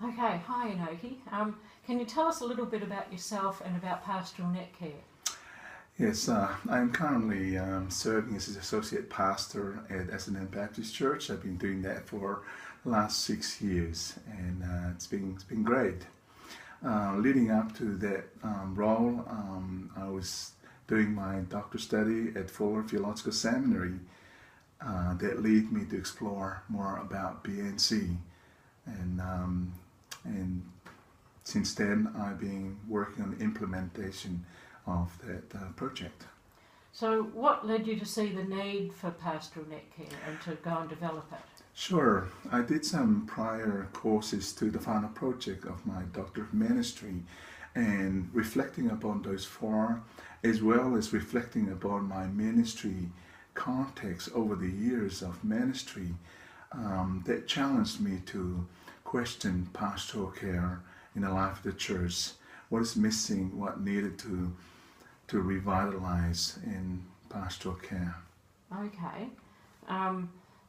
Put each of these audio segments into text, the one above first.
Okay, hi Inoke. Can you tell us a little bit about yourself and about Pastoral NetCare? Yes, I'm currently serving as an associate pastor at S&M Baptist Church. I've been doing that for the last 6 years, and it's been great. Leading up to that role, I was doing my doctoral study at Fuller Theological Seminary. That led me to explore more about BNC, and since then I've been working on the implementation of that project. So what led you to see the need for Pastoral NetCare and to go and develop it? Sure, I did some prior courses to the final project of my Doctor of Ministry, and reflecting upon those four, as well as reflecting upon my ministry context over the years of ministry, that challenged me to question pastoral care in the life of the church. What is missing, what needed to revitalize in pastoral care. Okay,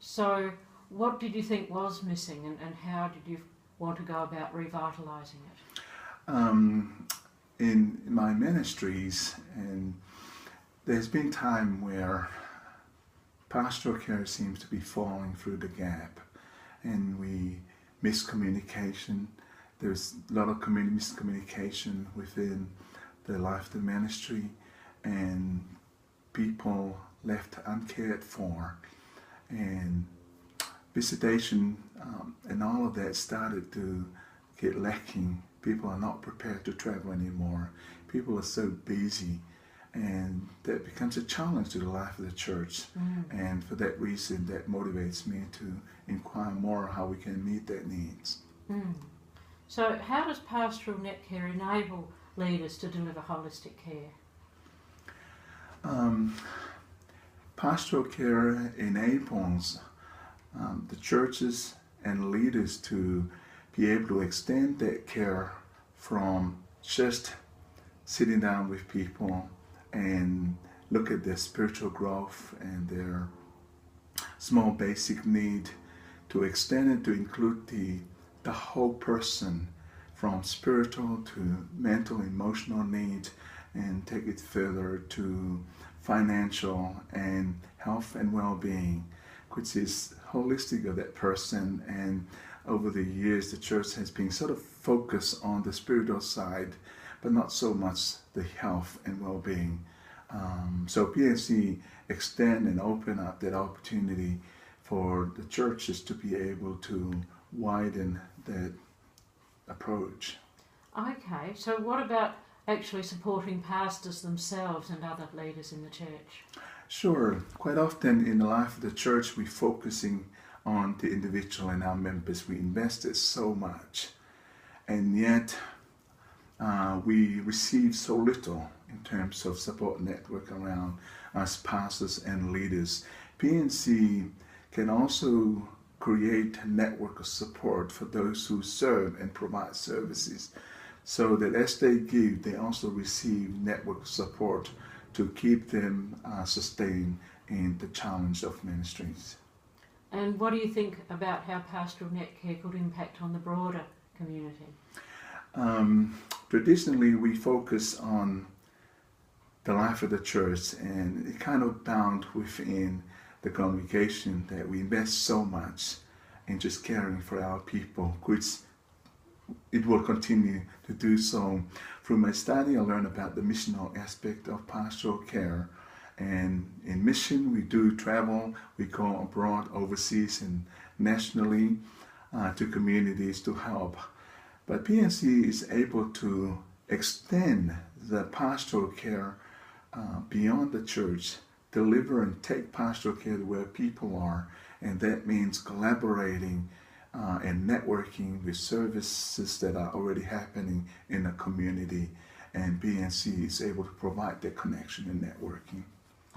so what did you think was missing, and how did you want to go about revitalising it? In my ministries, and there's been time where pastoral care seems to be falling through the gap, and we miscommunication. There's a lot of miscommunication within the life of the ministry, and people left uncared for, and visitation and all of that started to get lacking. People are not prepared to travel anymore. People are so busy, and that becomes a challenge to the life of the church. And for that reason, that motivates me to inquire more how we can meet their needs. So how does Pastoral NetCare enable leaders to deliver holistic care? Pastoral care enables the churches and leaders to be able to extend that care from just sitting down with people and look at their spiritual growth and their small basic need, to extend it to include the whole person, from spiritual to mental, emotional needs, and take it further to financial and health and well-being, which is holistic of that person. And over the years, the church has been sort of focused on the spiritual side, but not so much the health and well-being. So PNC extend and open up that opportunity for the churches to be able to widen that approach. Okay, so what about actually supporting pastors themselves and other leaders in the church? Sure. Quite often in the life of the church, we're focusing on the individual and our members. We invested so much, and yet we receive so little in terms of support network around us pastors and leaders. PNC can also create a network of support for those who serve and provide services, so that as they give, they also receive network support to keep them sustained in the challenge of ministries. And what do you think about how Pastoral NetCare could impact on the broader community? Traditionally, we focus on the life of the church, and it kind of bound within the congregation that we invest so much in just caring for our people, which it will continue to do so. Through my study, I learned about the missional aspect of pastoral care. And in mission, we do travel. We go abroad, overseas, and nationally to communities to help. But PNC is able to extend the pastoral care beyond the church, deliver and take pastoral care to where people are. And that means collaborating and networking with services that are already happening in the community, and BNC is able to provide that connection and networking.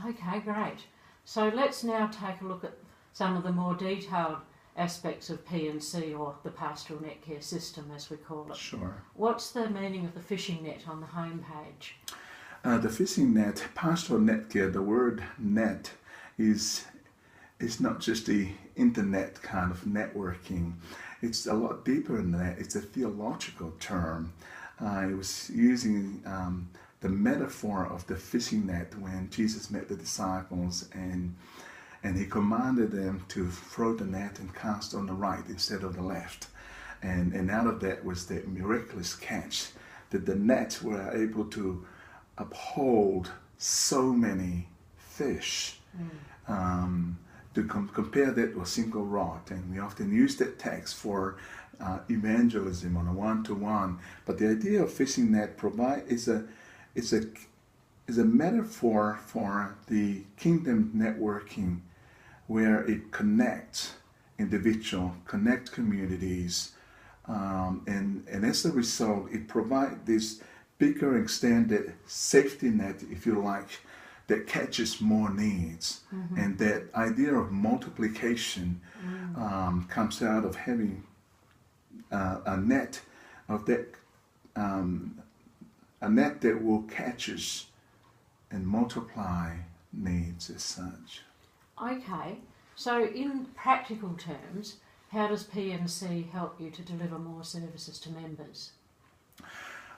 Okay, great. So let's now take a look at some of the more detailed aspects of PNC, or the Pastoral NetCare system as we call it. Sure. What's the meaning of the fishing net on the home page? The fishing net, Pastoral NetCare, the word net is not just the internet kind of networking. it's a lot deeper than that. It's a theological term. It was using the metaphor of the fishing net when Jesus met the disciples, and he commanded them to throw the net and cast on the right instead of the left. And out of that was that miraculous catch, that the net were able to uphold so many fish. To compare that to a single rod, and we often use that text for evangelism on a one-to-one. But the idea of fishing net is a metaphor for the kingdom networking, where it connects individuals, connects communities, and as a result, it provides this bigger extended safety net, if you like, that catches more needs. And that idea of multiplication comes out of having a net of that, a net that will catches and multiply needs as such. Okay, so in practical terms, how does PNC help you to deliver more services to members?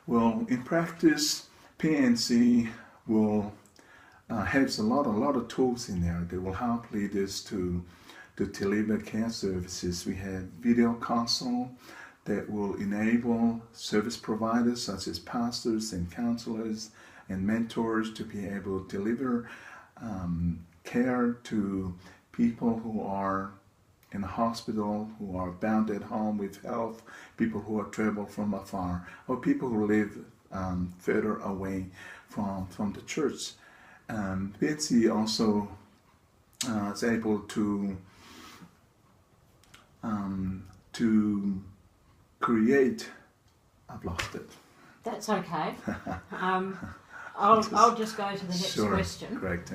Well, in practice, PNC will has a lot of tools in there that will help leaders to deliver care services. We have video console that will enable service providers such as pastors and counselors and mentors to be able to deliver care to people who are in a hospital, who are bound at home with health, people who are traveled from afar, or people who live further away from the church. PNC also is able to create. I've lost it. That's okay. I'll just go to the next question. Correct.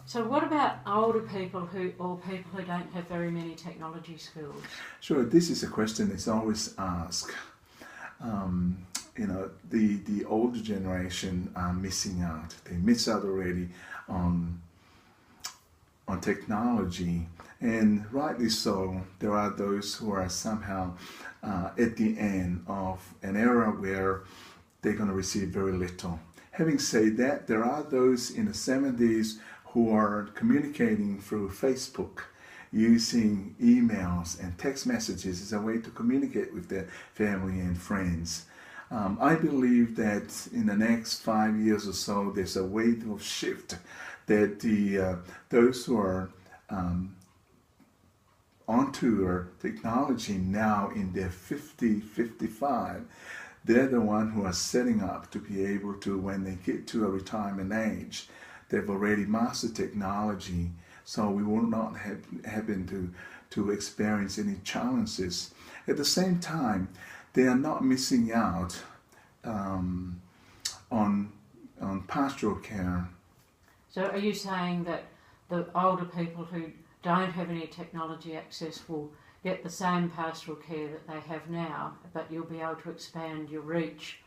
So what about older people or people who don't have very many technology skills? Sure, this is a question that's always asked. The older generation are missing out. They miss out already on technology, and rightly so. There are those who are somehow at the end of an era where they're going to receive very little. Having said that, there are those in the 70s who are communicating through Facebook, using emails and text messages as a way to communicate with their family and friends. I believe that in the next 5 years or so, there's a wave of shift that those who are onto our technology now in their 50, 55, they're the ones who are setting up to be able to, when they get to a retirement age, they've already mastered technology, so we will not happen to experience any challenges. At the same time, they are not missing out on pastoral care. So are you saying that the older people who don't have any technology access will get the same pastoral care that they have now, but you'll be able to expand your reach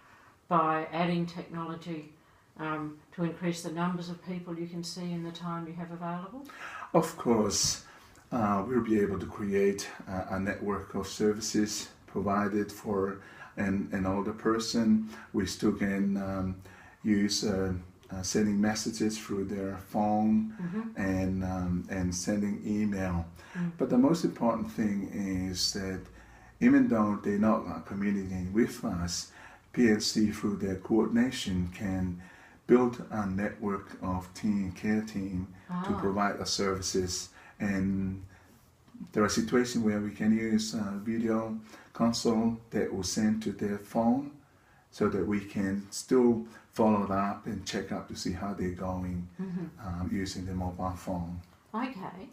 by adding technology to increase the numbers of people you can see in the time you have available? Of course, we'll be able to create a network of services provided for an older person. We still can use sending messages through their phone and sending email. But the most important thing is that even though they're not communicating with us, PNC through their coordination can build a network of care team to provide the services. And there are situations where we can use video console that will send to their phone so that we can still follow up and check up to see how they're going using the mobile phone. Okay.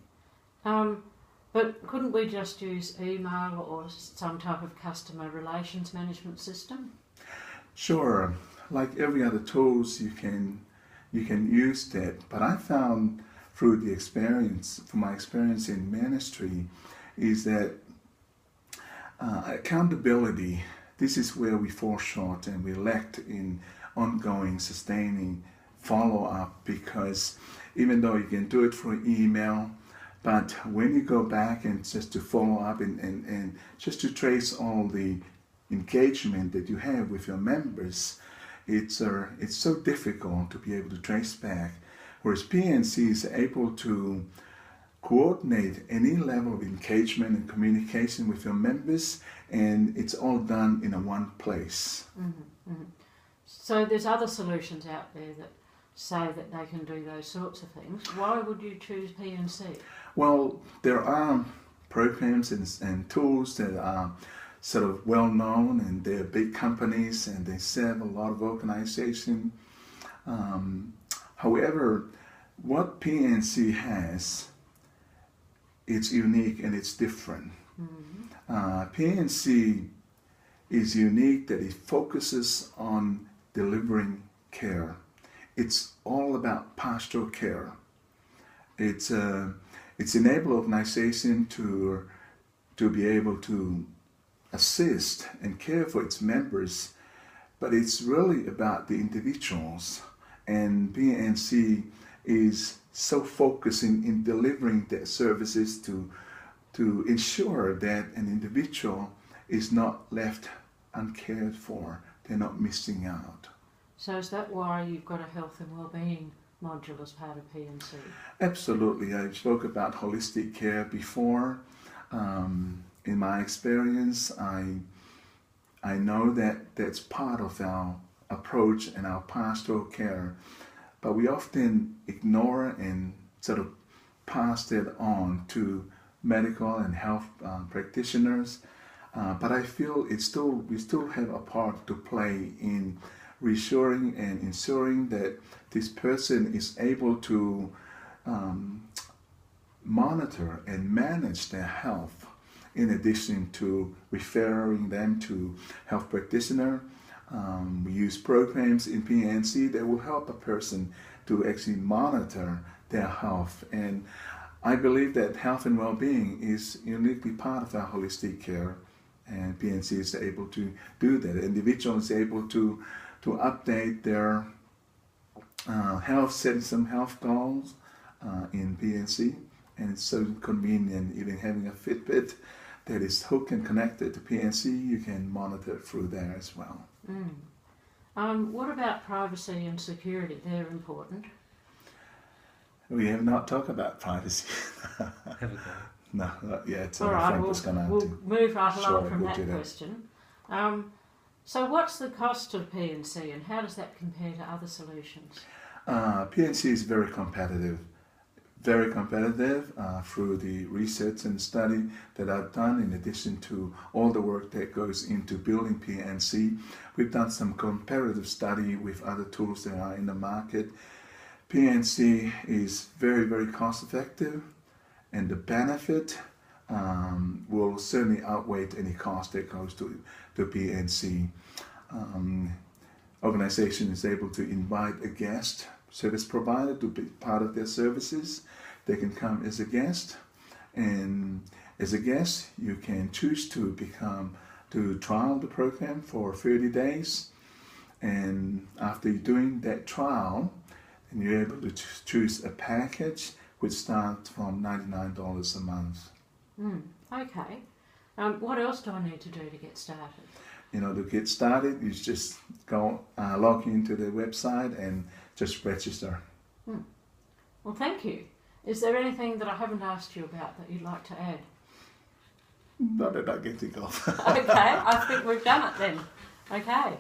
But couldn't we just use email or some type of customer relations management system? Sure. Like every other tools, you can use that. But I found through my experience in ministry, is that accountability, this is where we fall short and we lacked in ongoing, sustaining follow-up, because even though you can do it through email, But when you go back and just to follow up and just to trace all the engagement that you have with your members, it's so difficult to be able to trace back. Whereas PNC is able to coordinate any level of engagement and communication with your members, and it's all done in one place. Mm-hmm, mm-hmm. So there's other solutions out there that say that they can do those sorts of things. Why would you choose PNC? Well, there are programs and tools that are sort of well known, and they're big companies and they serve a lot of organizations. However, what PNC has, it's unique and it's different. Mm-hmm. PNC is unique that it focuses on delivering care. It's all about pastoral care. It's enable organization to be able to assist and care for its members, but it's really about the individuals. And PNC is so focusing in delivering their services to ensure that an individual is not left uncared for. They're not missing out. So is that why you've got a health and wellbeing module as part of PNC? Absolutely. I spoke about holistic care before. In my experience, I know that that's part of our approach and our pastoral care, but we often ignore and sort of pass it on to medical and health practitioners. But I feel we still have a part to play in reassuring and ensuring that this person is able to monitor and manage their health, in addition to referring them to health practitioner. We use programs in PNC that will help a person to actually monitor their health. And I believe that health and well-being is uniquely part of our holistic care, and PNC is able to do that. The individual is able to update their health, setting some health goals in PNC, and it's so convenient. Even having a Fitbit that is hooked and connected to PNC, you can monitor it through there as well. What about privacy and security? They're important. We have not talked about privacy. Have a go. No, not yet. So all right, we'll move right along from that question. So what's the cost of PNC and how does that compare to other solutions? PNC is very competitive through the research and study that I've done, in addition to all the work that goes into building PNC. We've done some comparative study with other tools that are in the market. PNC is very, very cost effective, and the benefit will certainly outweigh any cost that goes to PNC. Organization is able to invite a guest service provider to be part of their services. They can come as a guest, and as a guest you can choose to trial the program for 30 days, and after doing that trial, then you're able to choose a package which starts from $99 a month. Okay. What else do I need to do to get started? To get started, you just go log into the website and just register. Well, thank you. Is there anything that I haven't asked you about that you'd like to add? Not that I can think of. Okay, I think we've done it then. Okay.